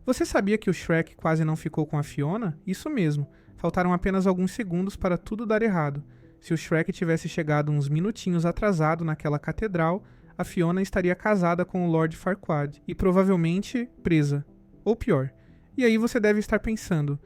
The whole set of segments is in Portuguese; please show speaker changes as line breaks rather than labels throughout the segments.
Você sabia que o Shrek quase não ficou com a Fiona? Isso mesmo, faltaram apenas alguns segundos para tudo dar errado. Se o Shrek tivesse chegado uns minutinhos atrasado naquela catedral, a Fiona estaria casada com o Lord Farquaad e provavelmente presa. Ou pior. E aí você deve estar pensando,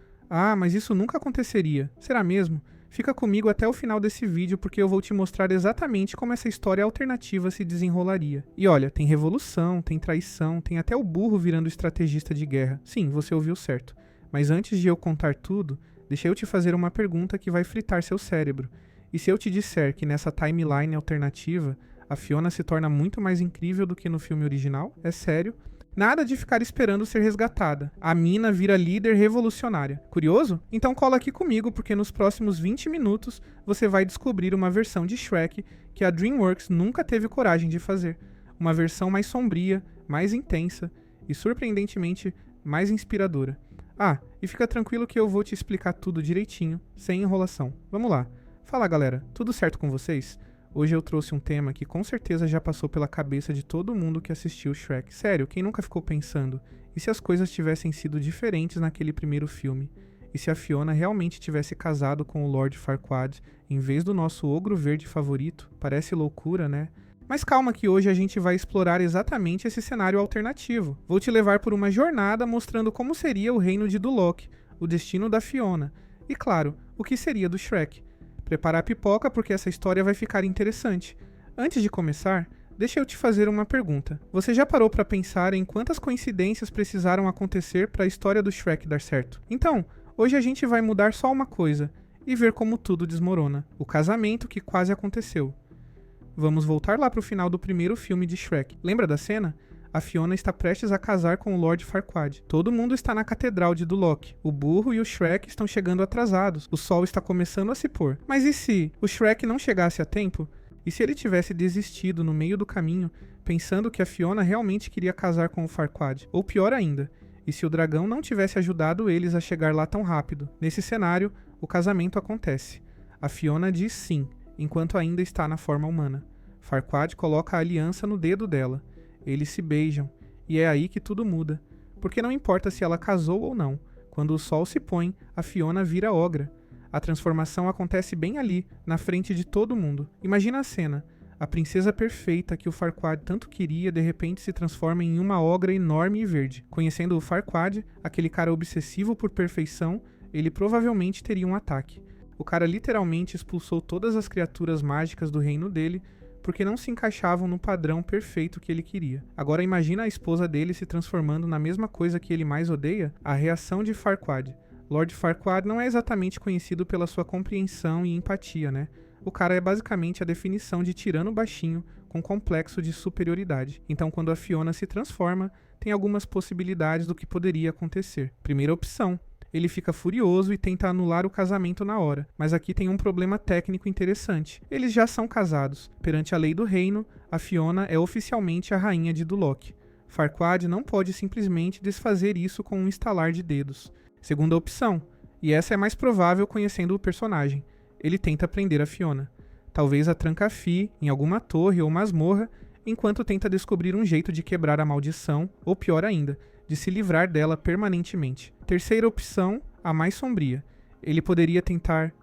mas isso nunca aconteceria. Será mesmo? Fica comigo até o final desse vídeo porque eu vou te mostrar exatamente como essa história alternativa se desenrolaria. E olha, tem revolução, tem traição, tem até o burro virando estrategista de guerra. Sim, você ouviu certo. Mas antes de eu contar tudo, deixa eu te fazer uma pergunta que vai fritar seu cérebro. E se eu te disser que nessa timeline alternativa, a Fiona se torna muito mais incrível do que no filme original? É sério? Nada de ficar esperando ser resgatada. A mina vira líder revolucionária. Curioso? Então cola aqui comigo porque nos próximos 20 minutos você vai descobrir uma versão de Shrek que a DreamWorks nunca teve coragem de fazer. Uma versão mais sombria, mais intensa e surpreendentemente mais inspiradora. E fica tranquilo que eu vou te explicar tudo direitinho, sem enrolação. Vamos lá. Fala galera, tudo certo com vocês? Hoje eu trouxe um tema que com certeza já passou pela cabeça de todo mundo que assistiu Shrek. Sério, quem nunca ficou pensando? E se as coisas tivessem sido diferentes naquele primeiro filme? E se a Fiona realmente tivesse casado com o Lord Farquaad em vez do nosso ogro verde favorito? Parece loucura, né? Mas calma que hoje a gente vai explorar exatamente esse cenário alternativo. Vou te levar por uma jornada mostrando como seria o reino de Duloc, o destino da Fiona. E claro, o que seria do Shrek. Preparar a pipoca porque essa história vai ficar interessante. Antes de começar, deixa eu te fazer uma pergunta. Você já parou para pensar em quantas coincidências precisaram acontecer para a história do Shrek dar certo? Então, hoje a gente vai mudar só uma coisa e ver como tudo desmorona. O casamento que quase aconteceu. Vamos voltar lá para o final do primeiro filme de Shrek. Lembra da cena? A Fiona está prestes a casar com o Lord Farquaad. Todo mundo está na catedral de Duloc. O burro e o Shrek estão chegando atrasados. O sol está começando a se pôr. Mas e se o Shrek não chegasse a tempo? E se ele tivesse desistido no meio do caminho, pensando que a Fiona realmente queria casar com o Farquaad? Ou pior ainda, e se o dragão não tivesse ajudado eles a chegar lá tão rápido? Nesse cenário, o casamento acontece. A Fiona diz sim, enquanto ainda está na forma humana. Farquaad coloca a aliança no dedo dela. Eles se beijam, e é aí que tudo muda. Porque não importa se ela casou ou não, quando o sol se põe, a Fiona vira ogra. A transformação acontece bem ali, na frente de todo mundo. Imagina a cena, a princesa perfeita que o Farquaad tanto queria de repente se transforma em uma ogra enorme e verde. Conhecendo o Farquaad, aquele cara obsessivo por perfeição, ele provavelmente teria um ataque. O cara literalmente expulsou todas as criaturas mágicas do reino dele, porque não se encaixavam no padrão perfeito que ele queria. Agora imagina a esposa dele se transformando na mesma coisa que ele mais odeia, a reação de Farquaad. Lord Farquaad não é exatamente conhecido pela sua compreensão e empatia, né? O cara é basicamente a definição de tirano baixinho com complexo de superioridade. Então quando a Fiona se transforma, tem algumas possibilidades do que poderia acontecer. Primeira opção. Ele fica furioso e tenta anular o casamento na hora. Mas aqui tem um problema técnico interessante. Eles já são casados. Perante a lei do reino, a Fiona é oficialmente a rainha de Duloc. Farquaad não pode simplesmente desfazer isso com um estalar de dedos. Segunda opção, e essa é mais provável conhecendo o personagem. Ele tenta prender a Fiona. Talvez a tranca a Fi em alguma torre ou masmorra, enquanto tenta descobrir um jeito de quebrar a maldição, ou pior ainda, de se livrar dela permanentemente. Terceira opção, a mais sombria. Ele poderia tentar,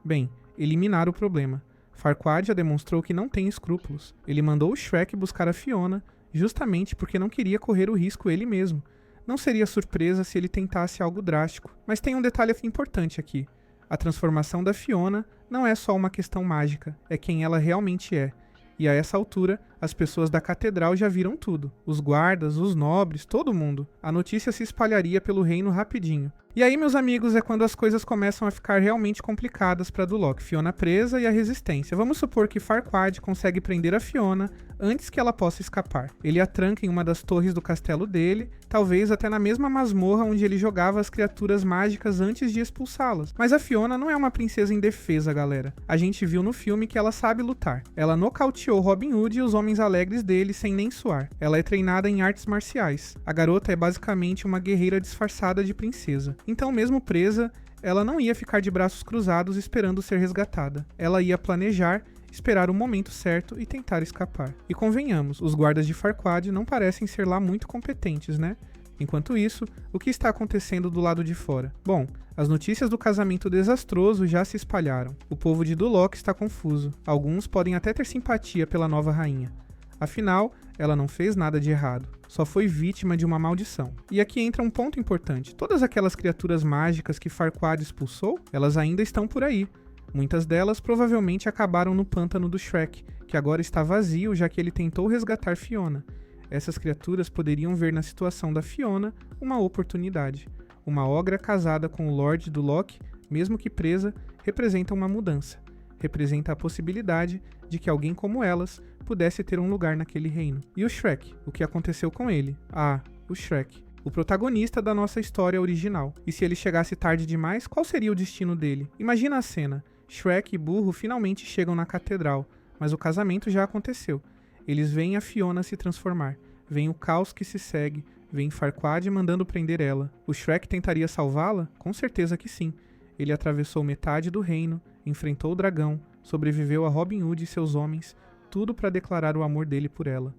eliminar o problema. Farquaad já demonstrou que não tem escrúpulos. Ele mandou o Shrek buscar a Fiona, justamente porque não queria correr o risco ele mesmo. Não seria surpresa se ele tentasse algo drástico. Mas tem um detalhe importante aqui. A transformação da Fiona não é só uma questão mágica, é quem ela realmente é. E a essa altura, as pessoas da catedral já viram tudo. Os guardas, os nobres, todo mundo. A notícia se espalharia pelo reino rapidinho. E aí, meus amigos, é quando as coisas começam a ficar realmente complicadas para Duloc. Fiona presa e a resistência. Vamos supor que Farquaad consegue prender a Fiona antes que ela possa escapar. Ele a tranca em uma das torres do castelo dele, talvez até na mesma masmorra onde ele jogava as criaturas mágicas antes de expulsá-las. Mas a Fiona não é uma princesa indefesa, galera. A gente viu no filme que ela sabe lutar. Ela nocauteou Robin Hood e os homens alegres dele sem nem suar. Ela é treinada em artes marciais. A garota é basicamente uma guerreira disfarçada de princesa. Então, mesmo presa, ela não ia ficar de braços cruzados esperando ser resgatada. Ela ia planejar, esperar o momento certo e tentar escapar. E convenhamos, os guardas de Farquaad não parecem ser lá muito competentes, né? Enquanto isso, o que está acontecendo do lado de fora? Bom, as notícias do casamento desastroso já se espalharam. O povo de Duloc está confuso. Alguns podem até ter simpatia pela nova rainha. Afinal, ela não fez nada de errado, só foi vítima de uma maldição. E aqui entra um ponto importante. Todas aquelas criaturas mágicas que Farquaad expulsou, elas ainda estão por aí. Muitas delas provavelmente acabaram no pântano do Shrek, que agora está vazio já que ele tentou resgatar Fiona. Essas criaturas poderiam ver na situação da Fiona uma oportunidade. Uma ogra casada com o Lorde Duloc, mesmo que presa, representa uma mudança. Representa a possibilidade de que alguém como elas pudesse ter um lugar naquele reino. E o Shrek? O que aconteceu com ele? Ah, o Shrek. O protagonista da nossa história original. E se ele chegasse tarde demais, qual seria o destino dele? Imagina a cena. Shrek e Burro finalmente chegam na catedral, mas o casamento já aconteceu. Eles veem a Fiona se transformar. Vem o caos que se segue. Vem Farquaad mandando prender ela. O Shrek tentaria salvá-la? Com certeza que sim. Ele atravessou metade do reino, enfrentou o dragão, sobreviveu a Robin Hood e seus homens, tudo para declarar o amor dele por ela.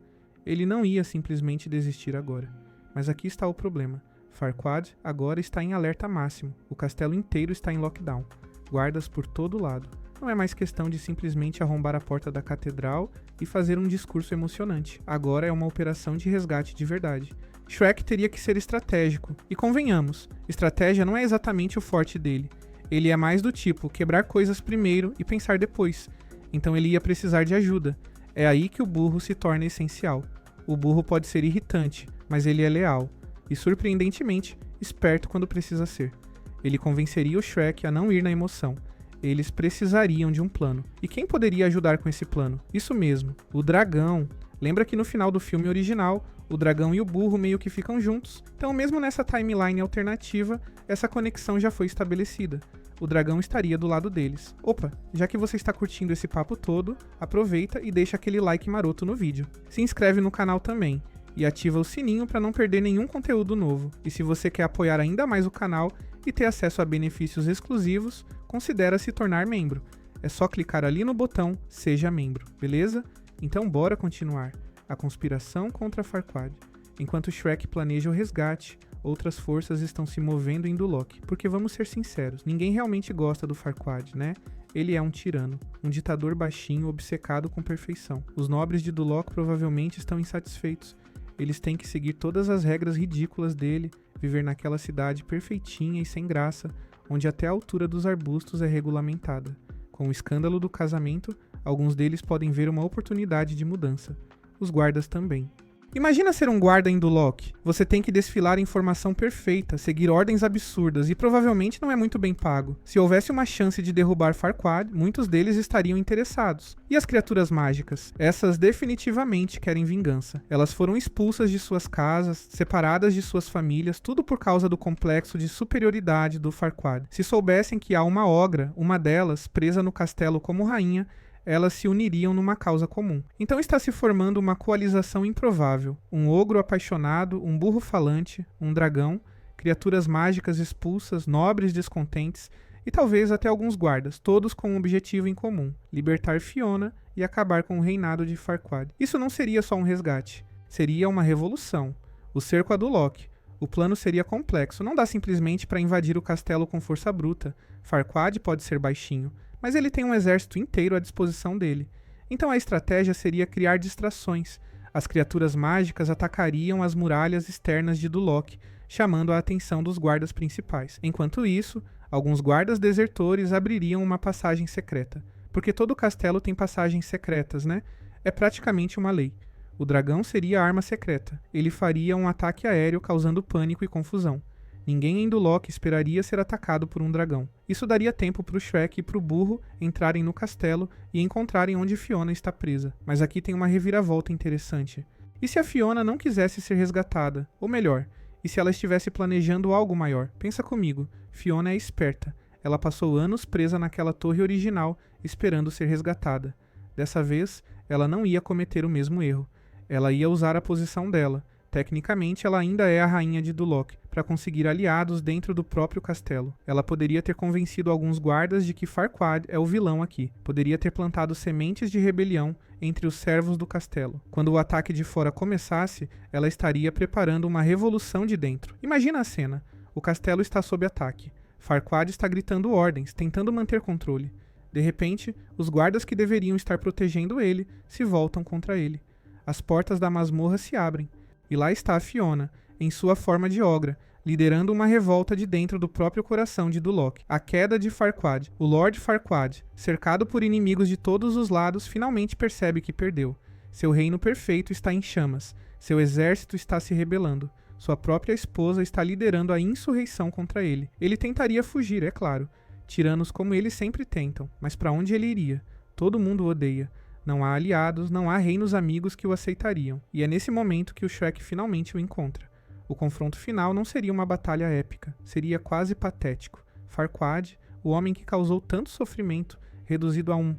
Ele não ia simplesmente desistir agora. Mas aqui está o problema. Farquaad agora está em alerta máximo. O castelo inteiro está em lockdown. Guardas por todo lado. Não é mais questão de simplesmente arrombar a porta da catedral e fazer um discurso emocionante. Agora é uma operação de resgate de verdade. Shrek teria que ser estratégico. E convenhamos, estratégia não é exatamente o forte dele. Ele é mais do tipo quebrar coisas primeiro e pensar depois. Então ele ia precisar de ajuda. É aí que o burro se torna essencial. O burro pode ser irritante, mas ele é leal. E surpreendentemente, esperto quando precisa ser. Ele convenceria o Shrek a não ir na emoção. Eles precisariam de um plano. E quem poderia ajudar com esse plano? Isso mesmo, o dragão. Lembra que no final do filme original, o dragão e o burro meio que ficam juntos. Então mesmo nessa timeline alternativa, essa conexão já foi estabelecida. O dragão estaria do lado deles. Opa, já que você está curtindo esse papo todo, aproveita e deixa aquele like maroto no vídeo. Se inscreve no canal também e ativa o sininho para não perder nenhum conteúdo novo. E se você quer apoiar ainda mais o canal e ter acesso a benefícios exclusivos, considera se tornar membro. É só clicar ali no botão Seja Membro, beleza? Então bora continuar. A conspiração contra Farquaad. Enquanto Shrek planeja o resgate, outras forças estão se movendo em Duloc. Porque vamos ser sinceros, ninguém realmente gosta do Farquaad, né? Ele é um tirano, um ditador baixinho obcecado com perfeição. Os nobres de Duloc provavelmente estão insatisfeitos. Eles têm que seguir todas as regras ridículas dele, viver naquela cidade perfeitinha e sem graça, onde até a altura dos arbustos é regulamentada. Com o escândalo do casamento, alguns deles podem ver uma oportunidade de mudança. Os guardas também. Imagina ser um guarda em Duloc. Você tem que desfilar informação perfeita, seguir ordens absurdas e provavelmente não é muito bem pago. Se houvesse uma chance de derrubar Farquaad, muitos deles estariam interessados. E as criaturas mágicas? Essas definitivamente querem vingança. Elas foram expulsas de suas casas, separadas de suas famílias, tudo por causa do complexo de superioridade do Farquaad. Se soubessem que há uma ogra, uma delas, presa no castelo como rainha, elas se uniriam numa causa comum. Então está se formando uma coalização improvável. Um ogro apaixonado, um burro falante, um dragão, criaturas mágicas expulsas, nobres descontentes e talvez até alguns guardas, todos com um objetivo em comum: libertar Fiona e acabar com o reinado de Farquaad. Isso não seria só um resgate, seria uma revolução. O cerco a Duloc. O plano seria complexo, não dá simplesmente para invadir o castelo com força bruta. Farquaad pode ser baixinho, mas ele tem um exército inteiro à disposição dele. Então a estratégia seria criar distrações. As criaturas mágicas atacariam as muralhas externas de Duloc, chamando a atenção dos guardas principais. Enquanto isso, alguns guardas desertores abririam uma passagem secreta. Porque todo castelo tem passagens secretas, né? É praticamente uma lei. O dragão seria a arma secreta. Ele faria um ataque aéreo causando pânico e confusão. Ninguém em Duloc esperaria ser atacado por um dragão. Isso daria tempo para o Shrek e para o burro entrarem no castelo e encontrarem onde Fiona está presa. Mas aqui tem uma reviravolta interessante. E se a Fiona não quisesse ser resgatada? Ou melhor, e se ela estivesse planejando algo maior? Pensa comigo, Fiona é esperta. Ela passou anos presa naquela torre original, esperando ser resgatada. Dessa vez, ela não ia cometer o mesmo erro. Ela ia usar a posição dela. Tecnicamente, ela ainda é a rainha de Duloc, para conseguir aliados dentro do próprio castelo. Ela poderia ter convencido alguns guardas de que Farquaad é o vilão aqui. Poderia ter plantado sementes de rebelião entre os servos do castelo. Quando o ataque de fora começasse, ela estaria preparando uma revolução de dentro. Imagina a cena. O castelo está sob ataque. Farquaad está gritando ordens, tentando manter controle. De repente, os guardas que deveriam estar protegendo ele se voltam contra ele. As portas da masmorra se abrem, e lá está a Fiona, em sua forma de ogra, liderando uma revolta de dentro do próprio coração de Duloc. A queda de Farquaad. O Lord Farquaad, cercado por inimigos de todos os lados, finalmente percebe que perdeu. Seu reino perfeito está em chamas. Seu exército está se rebelando. Sua própria esposa está liderando a insurreição contra ele. Ele tentaria fugir, é claro. Tiranos como ele sempre tentam, mas para onde ele iria? Todo mundo o odeia. Não há aliados, não há reinos amigos que o aceitariam. E é nesse momento que o Shrek finalmente o encontra. O confronto final não seria uma batalha épica, seria quase patético. Farquaad, o homem que causou tanto sofrimento, reduzido a um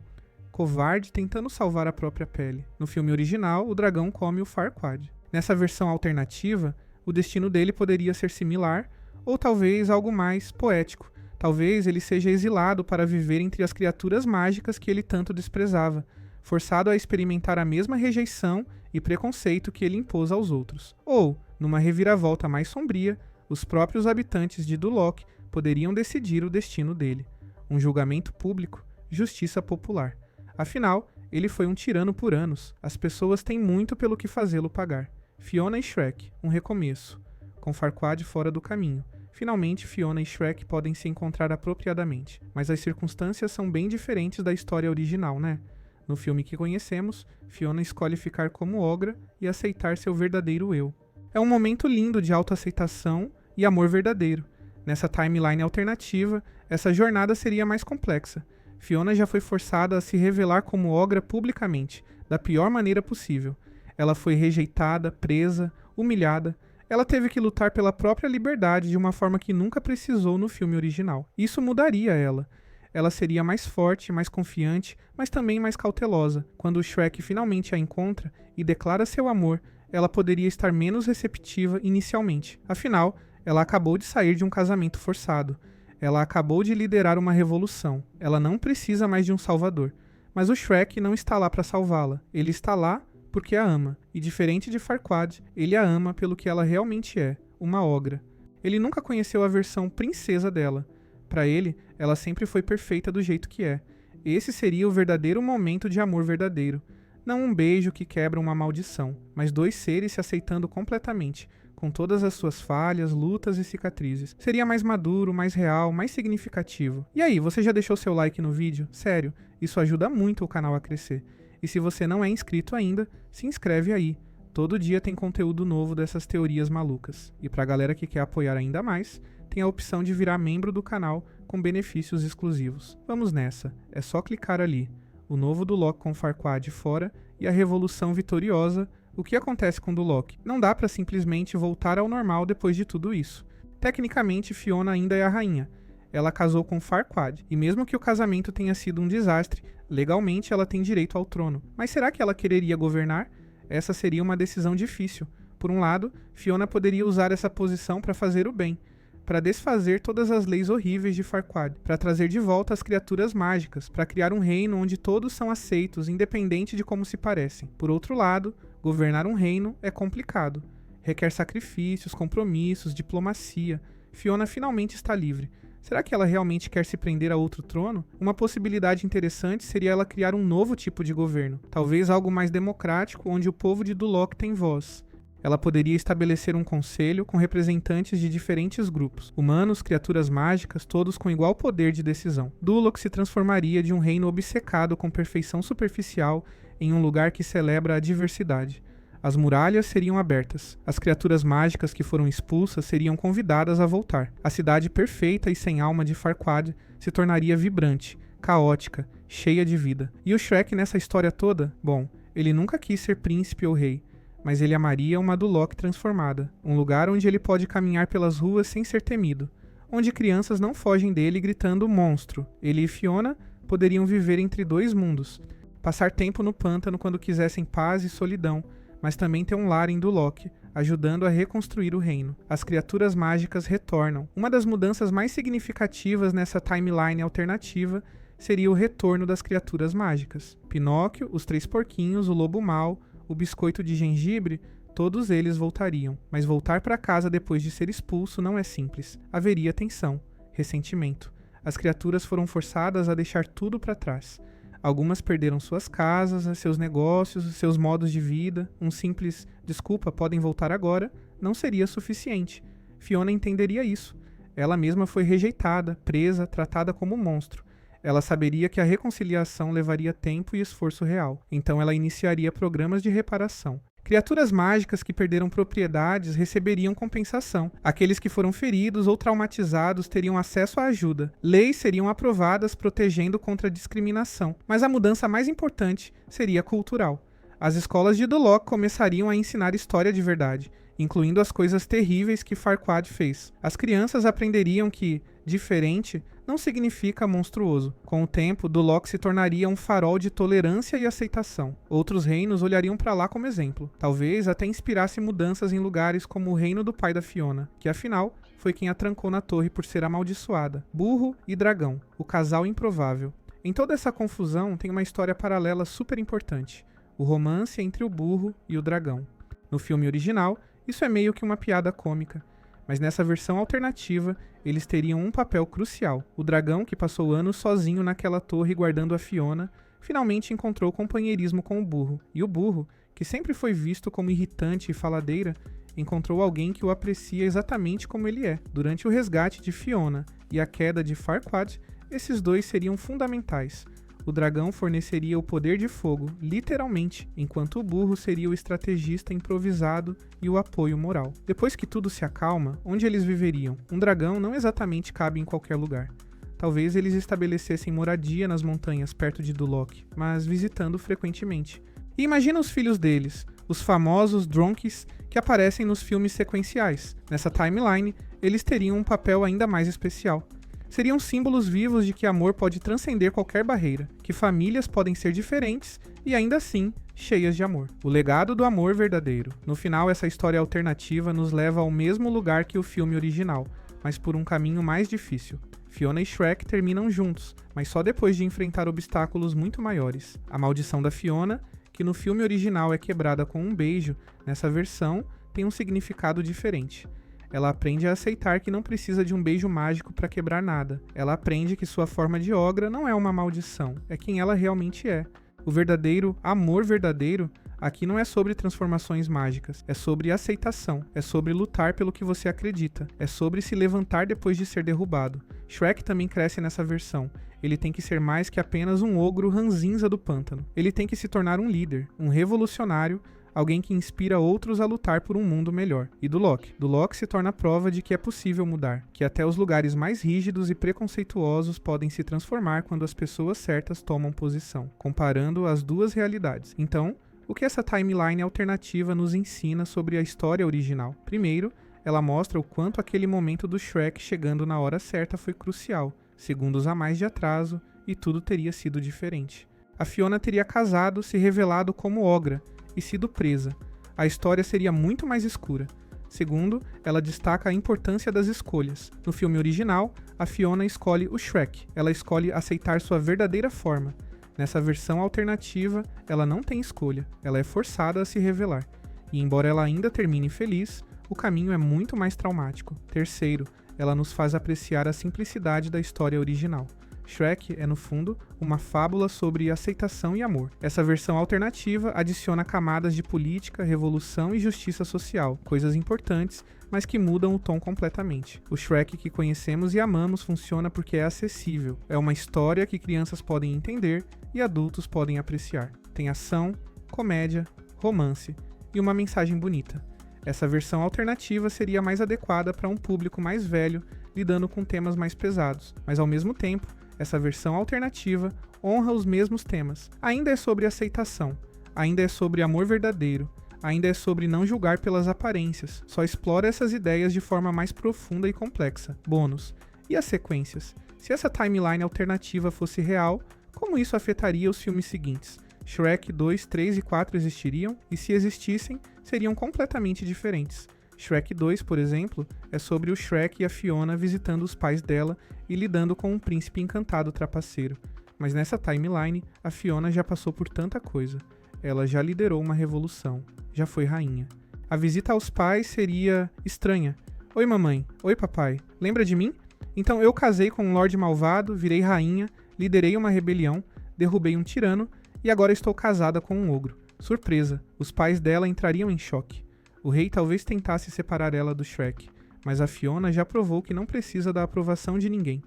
covarde tentando salvar a própria pele. No filme original, o dragão come o Farquaad. Nessa versão alternativa, o destino dele poderia ser similar, ou talvez algo mais poético. Talvez ele seja exilado para viver entre as criaturas mágicas que ele tanto desprezava, forçado a experimentar a mesma rejeição e preconceito que ele impôs aos outros. Ou, numa reviravolta mais sombria, os próprios habitantes de Duloc poderiam decidir o destino dele. Um julgamento público, justiça popular. Afinal, ele foi um tirano por anos. As pessoas têm muito pelo que fazê-lo pagar. Fiona e Shrek, um recomeço, com Farquaad fora do caminho. Finalmente, Fiona e Shrek podem se encontrar apropriadamente, mas as circunstâncias são bem diferentes da história original, né? No filme que conhecemos, Fiona escolhe ficar como ogra e aceitar seu verdadeiro eu. É um momento lindo de autoaceitação e amor verdadeiro. Nessa timeline alternativa, essa jornada seria mais complexa. Fiona já foi forçada a se revelar como ogra publicamente, da pior maneira possível. Ela foi rejeitada, presa, humilhada. Ela teve que lutar pela própria liberdade de uma forma que nunca precisou no filme original. Isso mudaria ela. Ela seria mais forte, mais confiante, mas também mais cautelosa. Quando o Shrek finalmente a encontra e declara seu amor, ela poderia estar menos receptiva inicialmente. Afinal, ela acabou de sair de um casamento forçado. Ela acabou de liderar uma revolução. Ela não precisa mais de um salvador. Mas o Shrek não está lá para salvá-la. Ele está lá porque a ama. E diferente de Farquaad, ele a ama pelo que ela realmente é, uma ogra. Ele nunca conheceu a versão princesa dela. Para ele, ela sempre foi perfeita do jeito que é. Esse seria o verdadeiro momento de amor verdadeiro. Não um beijo que quebra uma maldição, mas dois seres se aceitando completamente, com todas as suas falhas, lutas e cicatrizes. Seria mais maduro, mais real, mais significativo. E aí, você já deixou seu like no vídeo? Sério, isso ajuda muito o canal a crescer. E se você não é inscrito ainda, se inscreve aí. Todo dia tem conteúdo novo dessas teorias malucas. E pra galera que quer apoiar ainda mais, tem a opção de virar membro do canal com benefícios exclusivos. Vamos nessa, é só clicar ali. O novo Duloc com Farquaad fora e a revolução vitoriosa. O que acontece com Duloc? Não dá pra simplesmente voltar ao normal depois de tudo isso. Tecnicamente, Fiona ainda é a rainha. Ela casou com Farquaad, e mesmo que o casamento tenha sido um desastre, legalmente ela tem direito ao trono. Mas será que ela quereria governar? Essa seria uma decisão difícil. Por um lado, Fiona poderia usar essa posição para fazer o bem, para desfazer todas as leis horríveis de Farquaad, para trazer de volta as criaturas mágicas, para criar um reino onde todos são aceitos, independente de como se parecem. Por outro lado, governar um reino é complicado. Requer sacrifícios, compromissos, diplomacia. Fiona finalmente está livre. Será que ela realmente quer se prender a outro trono? Uma possibilidade interessante seria ela criar um novo tipo de governo, talvez algo mais democrático, onde o povo de Duloc tem voz. Ela poderia estabelecer um conselho com representantes de diferentes grupos, humanos, criaturas mágicas, todos com igual poder de decisão. Duloc se transformaria de um reino obcecado com perfeição superficial em um lugar que celebra a diversidade. As muralhas seriam abertas. As criaturas mágicas que foram expulsas seriam convidadas a voltar. A cidade perfeita e sem alma de Farquaad se tornaria vibrante, caótica, cheia de vida. E o Shrek nessa história toda? Bom, ele nunca quis ser príncipe ou rei, mas ele amaria uma Duloc transformada. Um lugar onde ele pode caminhar pelas ruas sem ser temido. Onde crianças não fogem dele gritando monstro. Ele e Fiona poderiam viver entre dois mundos. Passar tempo no pântano quando quisessem paz e solidão, mas também ter um lar em Duloc, ajudando a reconstruir o reino. As criaturas mágicas retornam. Uma das mudanças mais significativas nessa timeline alternativa seria o retorno das criaturas mágicas. Pinóquio, os Três Porquinhos, o Lobo Mau, o Biscoito de Gengibre, todos eles voltariam. Mas voltar para casa depois de ser expulso não é simples. Haveria tensão, ressentimento. As criaturas foram forçadas a deixar tudo para trás. Algumas perderam suas casas, seus negócios, seus modos de vida. Um simples "desculpa, podem voltar agora" não seria suficiente. Fiona entenderia isso. Ela mesma foi rejeitada, presa, tratada como um monstro. Ela saberia que a reconciliação levaria tempo e esforço real. Então ela iniciaria programas de reparação. Criaturas mágicas que perderam propriedades receberiam compensação. Aqueles que foram feridos ou traumatizados teriam acesso à ajuda. Leis seriam aprovadas protegendo contra a discriminação. Mas a mudança mais importante seria cultural. As escolas de Duloc começariam a ensinar história de verdade, incluindo as coisas terríveis que Farquaad fez. As crianças aprenderiam que diferente não significa monstruoso. Com o tempo, Duloc se tornaria um farol de tolerância e aceitação. Outros reinos olhariam para lá como exemplo. Talvez até inspirasse mudanças em lugares como o reino do pai da Fiona, que afinal foi quem a trancou na torre por ser amaldiçoada. Burro e dragão, o casal improvável. Em toda essa confusão tem uma história paralela super importante: o romance entre o burro e o dragão. No filme original, isso é meio que uma piada cômica, mas nessa versão alternativa, eles teriam um papel crucial. O dragão, que passou anos sozinho naquela torre guardando a Fiona, finalmente encontrou companheirismo com o burro. E o burro, que sempre foi visto como irritante e faladeira, encontrou alguém que o aprecia exatamente como ele é. Durante o resgate de Fiona e a queda de Farquaad, esses dois seriam fundamentais. O dragão forneceria o poder de fogo, literalmente, enquanto o burro seria o estrategista improvisado e o apoio moral. Depois que tudo se acalma, onde eles viveriam? Um dragão não exatamente cabe em qualquer lugar. Talvez eles estabelecessem moradia nas montanhas perto de Duloc, mas visitando frequentemente. E imagina os filhos deles, os famosos Dronkies que aparecem nos filmes sequenciais. Nessa timeline, eles teriam um papel ainda mais especial. Seriam símbolos vivos de que amor pode transcender qualquer barreira, que famílias podem ser diferentes e ainda assim cheias de amor. O legado do amor verdadeiro. No final, essa história alternativa nos leva ao mesmo lugar que o filme original, mas por um caminho mais difícil. Fiona e Shrek terminam juntos, mas só depois de enfrentar obstáculos muito maiores. A maldição da Fiona, que no filme original é quebrada com um beijo, nessa versão tem um significado diferente. Ela aprende a aceitar que não precisa de um beijo mágico para quebrar nada. Ela aprende que sua forma de ogra não é uma maldição, é quem ela realmente é. O verdadeiro amor verdadeiro aqui não é sobre transformações mágicas, é sobre aceitação, é sobre lutar pelo que você acredita, é sobre se levantar depois de ser derrubado. Shrek também cresce nessa versão. Ele tem que ser mais que apenas um ogro ranzinza do pântano. Ele tem que se tornar um líder, um revolucionário, alguém que inspira outros a lutar por um mundo melhor. E Duloc se torna a prova de que é possível mudar, que até os lugares mais rígidos e preconceituosos podem se transformar quando as pessoas certas tomam posição, comparando as duas realidades. Então, o que essa timeline alternativa nos ensina sobre a história original? Primeiro, ela mostra o quanto aquele momento do Shrek chegando na hora certa foi crucial, segundos a mais de atraso, e tudo teria sido diferente. A Fiona teria casado, se revelado como ogra, e sido presa. A história seria muito mais escura. Segundo, ela destaca a importância das escolhas. No filme original, a Fiona escolhe o Shrek. Ela escolhe aceitar sua verdadeira forma. Nessa versão alternativa, ela não tem escolha. Ela é forçada a se revelar. E embora ela ainda termine feliz, o caminho é muito mais traumático. Terceiro, ela nos faz apreciar a simplicidade da história original. Shrek é, no fundo, uma fábula sobre aceitação e amor. Essa versão alternativa adiciona camadas de política, revolução e justiça social, coisas importantes, mas que mudam o tom completamente. O Shrek que conhecemos e amamos funciona porque é acessível. É uma história que crianças podem entender e adultos podem apreciar. Tem ação, comédia, romance e uma mensagem bonita. Essa versão alternativa seria mais adequada para um público mais velho, lidando com temas mais pesados, mas ao mesmo tempo, essa versão alternativa honra os mesmos temas. Ainda é sobre aceitação, ainda é sobre amor verdadeiro, ainda é sobre não julgar pelas aparências, só explora essas ideias de forma mais profunda e complexa. Bônus. E as sequências? Se essa timeline alternativa fosse real, como isso afetaria os filmes seguintes? Shrek 2, 3 e 4 existiriam? E se existissem, seriam completamente diferentes. Shrek 2, por exemplo, é sobre o Shrek e a Fiona visitando os pais dela e lidando com um príncipe encantado trapaceiro. Mas nessa timeline, a Fiona já passou por tanta coisa. Ela já liderou uma revolução, já foi rainha. A visita aos pais seria estranha. Oi mamãe, oi papai, lembra de mim? Então eu casei com um lorde malvado, virei rainha, liderei uma rebelião, derrubei um tirano e agora estou casada com um ogro. Surpresa, os pais dela entrariam em choque. O rei talvez tentasse separar ela do Shrek, mas a Fiona já provou que não precisa da aprovação de ninguém.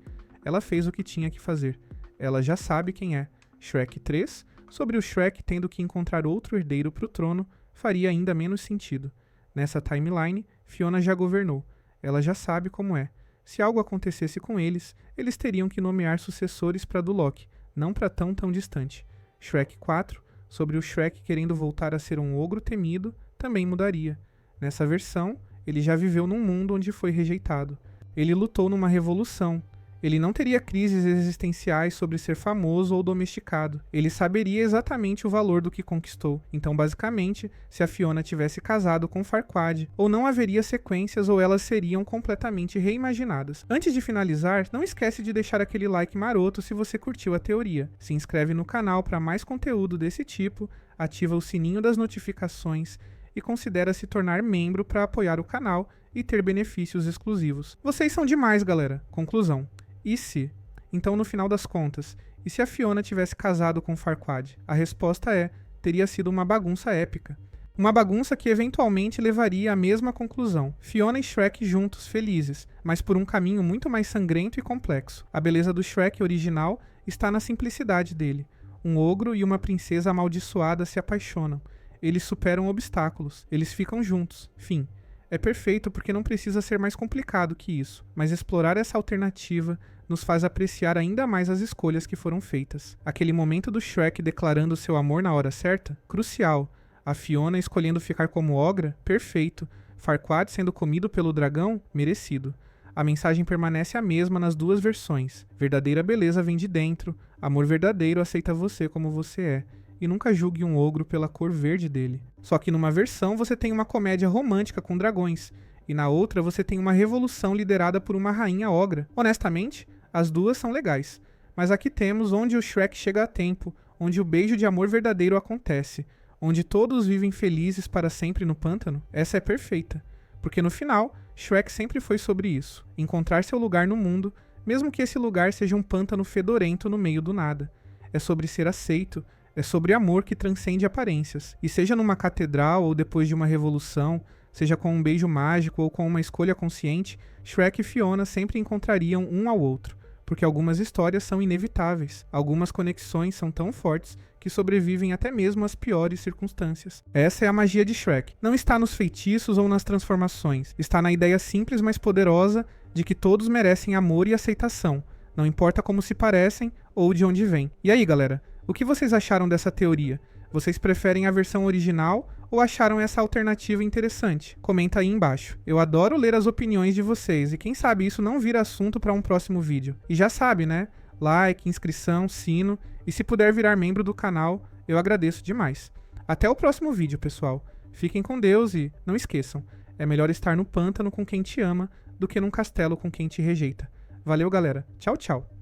Ela fez o que tinha que fazer. Ela já sabe quem é. Shrek 3, sobre o Shrek tendo que encontrar outro herdeiro para o trono, faria ainda menos sentido. Nessa timeline, Fiona já governou. Ela já sabe como é. Se algo acontecesse com eles, eles teriam que nomear sucessores para Duloc, não para tão distante. Shrek 4, sobre o Shrek querendo voltar a ser um ogro temido, também mudaria. Nessa versão, ele já viveu num mundo onde foi rejeitado. Ele lutou numa revolução. Ele não teria crises existenciais sobre ser famoso ou domesticado. Ele saberia exatamente o valor do que conquistou. Então, basicamente, se a Fiona tivesse casado com Farquaad, ou não haveria sequências ou elas seriam completamente reimaginadas. Antes de finalizar, não esquece de deixar aquele like maroto se você curtiu a teoria. Se inscreve no canal para mais conteúdo desse tipo, ativa o sininho das notificações e considera se tornar membro para apoiar o canal e ter benefícios exclusivos. Vocês são demais, galera. Conclusão. E se? Então, no final das contas, e se a Fiona tivesse casado com Farquaad? A resposta é, teria sido uma bagunça épica. Uma bagunça que eventualmente levaria à mesma conclusão. Fiona e Shrek juntos, felizes, mas por um caminho muito mais sangrento e complexo. A beleza do Shrek original está na simplicidade dele. Um ogro e uma princesa amaldiçoada se apaixonam. Eles superam obstáculos, eles ficam juntos. Fim. É perfeito porque não precisa ser mais complicado que isso, mas explorar essa alternativa nos faz apreciar ainda mais as escolhas que foram feitas. Aquele momento do Shrek declarando seu amor na hora certa? Crucial. A Fiona escolhendo ficar como ogra? Perfeito. Farquaad sendo comido pelo dragão? Merecido. A mensagem permanece a mesma nas duas versões. Verdadeira beleza vem de dentro, amor verdadeiro aceita você como você é. E nunca julgue um ogro pela cor verde dele. Só que numa versão você tem uma comédia romântica com dragões, e na outra você tem uma revolução liderada por uma rainha ogra. Honestamente, as duas são legais, mas aqui temos onde o Shrek chega a tempo, onde o beijo de amor verdadeiro acontece, onde todos vivem felizes para sempre no pântano. Essa é perfeita, porque no final, Shrek sempre foi sobre isso, encontrar seu lugar no mundo, mesmo que esse lugar seja um pântano fedorento no meio do nada. É sobre ser aceito, é sobre amor que transcende aparências. E seja numa catedral ou depois de uma revolução, seja com um beijo mágico ou com uma escolha consciente, Shrek e Fiona sempre encontrariam um ao outro, porque algumas histórias são inevitáveis, algumas conexões são tão fortes que sobrevivem até mesmo às piores circunstâncias. Essa é a magia de Shrek. Não está nos feitiços ou nas transformações, está na ideia simples mas poderosa de que todos merecem amor e aceitação, não importa como se parecem ou de onde vêm. E aí, galera? O que vocês acharam dessa teoria? Vocês preferem a versão original ou acharam essa alternativa interessante? Comenta aí embaixo. Eu adoro ler as opiniões de vocês e quem sabe isso não vira assunto para um próximo vídeo. E já sabe, né? Like, inscrição, sino e se puder virar membro do canal, eu agradeço demais. Até o próximo vídeo, pessoal. Fiquem com Deus e não esqueçam, é melhor estar no pântano com quem te ama do que num castelo com quem te rejeita. Valeu, galera. Tchau, tchau.